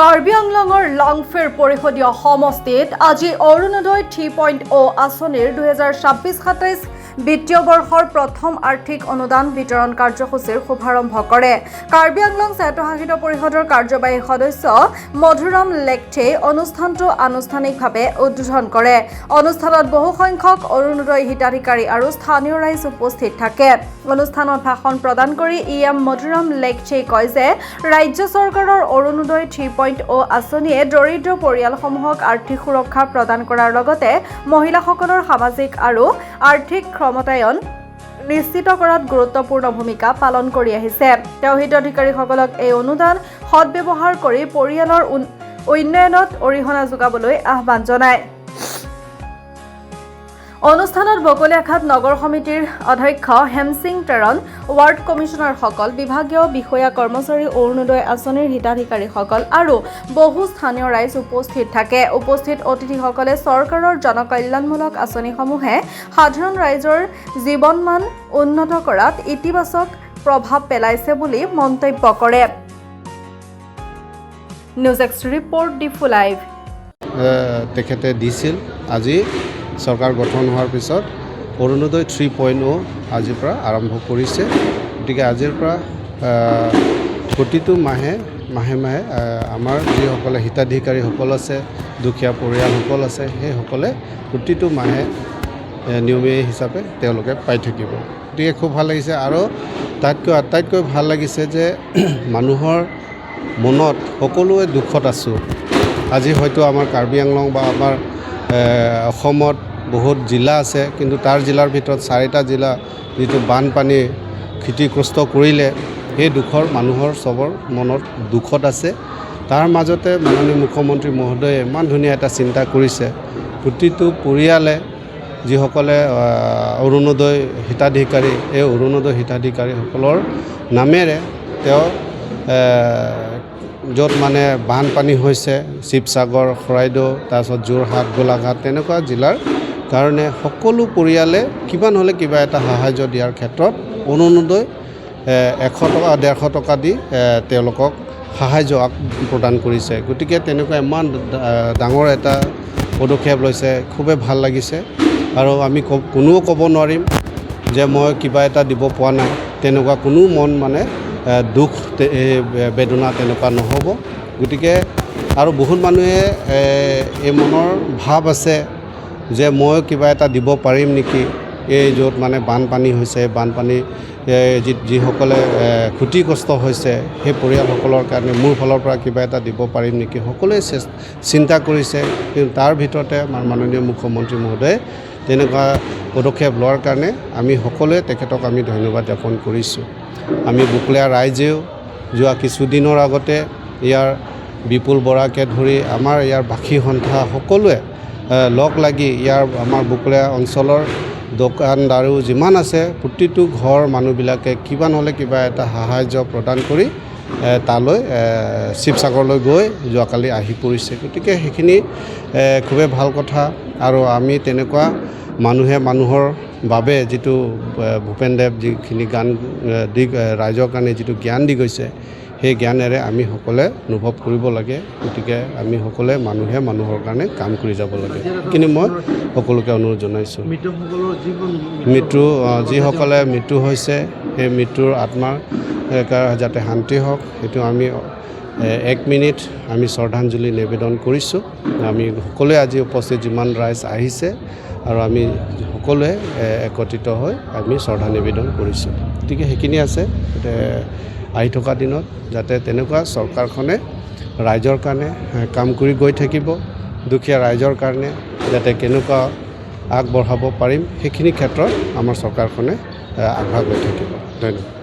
কাৰ্বি আংলঙৰ লংফেৰ পৰিষদীয় সমষ্টিত আজি অৰুণোদয় 3.0 আঁচনিৰ 2026-27 বিত্তীয় বৰ্ষৰ প্ৰথম আৰ্থিক অনুদান বিতৰণ কাৰ্যসূচীৰ শুভাৰম্ভ কৰে। কাৰ্বি আংলং স্বায়ত্তশাসিত পৰিষদৰ কাৰ্যবাহী সদস্য মধুৰাম লেকথে অনুষ্ঠানটো আনুষ্ঠানিকভাৱে উদ্বোধন কৰে। অনুষ্ঠানত বহু সংখ্যক অৰুণোদয় হিতাধিকাৰী আৰু স্থানীয় ৰাইজ উপস্থিত থাকে। অনুষ্ঠানত ভাষণ প্ৰদান কৰি মধুৰাম লেকথে কয় যে ৰাজ্য চৰকাৰৰ অৰুণোদয় 3.0 আঁচনিয়ে দৰিদ্ৰ পৰিয়ালসমূহক আৰ্থিক সুৰক্ষা প্ৰদান কৰাৰ লগতে মহিলাসকলৰ সামাজিক আৰু আৰ্থিক ক্ষমতায়ন নিশ্চিত কৰাত গুৰুত্বপূৰ্ণ ভূমিকা পালন কৰি আহিছে। তেওঁ হিতাধিকাৰীসকলক এই অনুদান সৎব্যৱহাৰ কৰি পৰিয়ালৰ উন্নয়নত অৰিহণা যোগাবলৈ আহ্বান জনায়। অনুষ্ঠানত বকলিয়াঘাট নগৰ সমিতিৰ অধ্যক্ষ হেমসিং তেৰণ, ৱাৰ্ড কমিছনাৰসকল, বিভাগীয় বিষয়া কৰ্মচাৰী, অৰুণোদয় আঁচনিৰ হিতাধিকাৰীসকল আৰু বহু স্থানীয় ৰাইজ উপস্থিত থাকে। উপস্থিত অতিথিসকলে চৰকাৰৰ জনকল্যাণমূলক আঁচনিসমূহে সাধাৰণ ৰাইজৰ জীৱনমান উন্নত কৰাত ইতিবাচক প্ৰভাৱ পেলাইছে বুলি মন্তব্য কৰে। News x report Diphu live. তেখেতে দিছিল আজি চৰকাৰ গঠন হোৱাৰ পিছত অৰুণোদয় 3.0 আজিৰ পৰা আৰম্ভ কৰিছে। গতিকে আজিৰ পৰা প্ৰতিটো মাহে আমাৰ যিসকলে হিতাধিকাৰীসকল আছে, দুখীয়া পৰিয়ালসকল আছে, সেইসকলে প্ৰতিটো মাহে নিয়মীয়া হিচাপে তেওঁলোকে পাই থাকিব। গতিকে খুব ভাল লাগিছে। আৰু আটাইতকৈ ভাল লাগিছে যে মানুহৰ মনত সকলোৱে দুখত আছোঁ। আজি হয়তো আমাৰ কাৰ্বি আংলং বা আমাৰ অসমত বহুত জিলা আছে, কিন্তু তাৰ জিলাৰ ভিতৰত 4টা জিলা যিটো বানপানী ক্ষতিগ্ৰস্ত কৰিলে, সেই দুখৰ মানুহৰ চবৰ মনত দুখত আছে। তাৰ মাজতে মাননীয় মুখ্যমন্ত্ৰী মহোদয়ে ইমান ধুনীয়া এটা চিন্তা কৰিছে। প্ৰতিটো পৰিয়ালে যিসকলে অৰুণোদয় হিতাধিকাৰী, এই অৰুণোদয় হিতাধিকাৰীসকলৰ নামেৰে তেওঁ য'ত মানে বানপানী হৈছে, শিৱসাগৰ, চৰাইদেউ, তাৰপিছত যোৰহাট, গোলাঘাট, তেনেকুৱা জিলাৰ কাৰণে সকলো পৰিয়ালে কিবা নহ'লে কিবা এটা সাহাৰ্য দিয়াৰ ক্ষেত্ৰত অৰুণোদয় 100 টকা 150 টকা দি তেওঁলোকক সাহাৰ্য প্ৰদান কৰিছে। গতিকে তেনেকুৱা ইমান ডাঙৰ এটা পদক্ষেপ লৈছে, খুবেই ভাল লাগিছে। আৰু আমি কোনেও ক'ব নোৱাৰিম যে মই কিবা এটা দিব পৰা নাই, তেনেকুৱা কোনো মন মানে দুখ বেদনা তেনেকুৱা নহ'ব। গতিকে আৰু বহুত মানুহে এই মনৰ ভাৱ আছে যে মই কিবা এটা দিব পাৰিম নেকি, এই য'ত মানে বানপানী হৈছে, বানপানী যিসকলে ক্ষতিগ্ৰস্ত হৈছে, সেই পৰিয়ালসকলৰ কাৰণে মোৰ ফালৰ পৰা কিবা এটা দিব পাৰিম নেকি, সকলোৱে চিন্তা কৰিছে। কিন্তু তাৰ ভিতৰতে আমাৰ মাননীয় মুখ্যমন্ত্ৰী মহোদয়ে তেনেকুৱা পদক্ষেপ লোৱাৰ কাৰণে আমি সকলোৱে তেখেতক আমি ধন্যবাদ জ্ঞাপন কৰিছোঁ। আমি বকলীয়া ৰাইজেও যোৱা কিছুদিনৰ আগতে ইয়াৰ বিপুল বৰাকে ধৰি আমাৰ ইয়াৰ বাসী সন্থা সকলোৱে লগ লাগি আমাৰ বকলীয়া অঞ্চলৰ দোকানদাৰো যিমান আছে, প্ৰতিটো ঘৰ মানুহবিলাকে কিবা নহ'লে কিবা এটা সাহাৰ্য প্ৰদান কৰি তালৈ শিৱসাগৰলৈ গৈ যোৱাকালি আহি পৰিছে। গতিকে সেইখিনি খুবেই ভাল কথা। আৰু আমি তেনেকুৱা মানুহে মানুহৰ বাবে যিটো ভূপেনদেৱ যিখিনি গান দি ৰাইজৰ কাৰণে যিটো জ্ঞান দি গৈছে, সেই জ্ঞানেৰে আমি সকলোৱে অনুভৱ কৰিব লাগে। গতিকে আমি সকলোৱে মানুহে মানুহৰ কাৰণে কাম কৰি যাব লাগে। কিন্তু মই সকলোকে অনুৰোধ জনাইছোঁ, যিসকলে মৃত্যু হৈছে, সেই মৃত্যুৰ আত্মাৰ যাতে শান্তি হওক, সেইটো আমি 1 মিনিট আমি শ্ৰদ্ধাঞ্জলি নিবেদন কৰিছোঁ। আমি সকলোৱে আজি উপস্থিত যিমান ৰাইজ আহিছে আৰু আমি সকলোৱে একত্ৰিত হৈ আমি শ্ৰদ্ধা নিবেদন কৰিছোঁ। গতিকে সেইখিনি আছে। আহি থকা দিনত যাতে তেনেকুৱা চৰকাৰখনে ৰাইজৰ কাৰণে কাম কৰি গৈ থাকিব, দুখীয়া ৰাইজৰ কাৰণে যাতে কেনেকুৱা আগবঢ়াব পাৰিম, সেইখিনি ক্ষেত্ৰত আমাৰ চৰকাৰখনে আগভাগ লৈ থাকিব। ধন্যবাদ।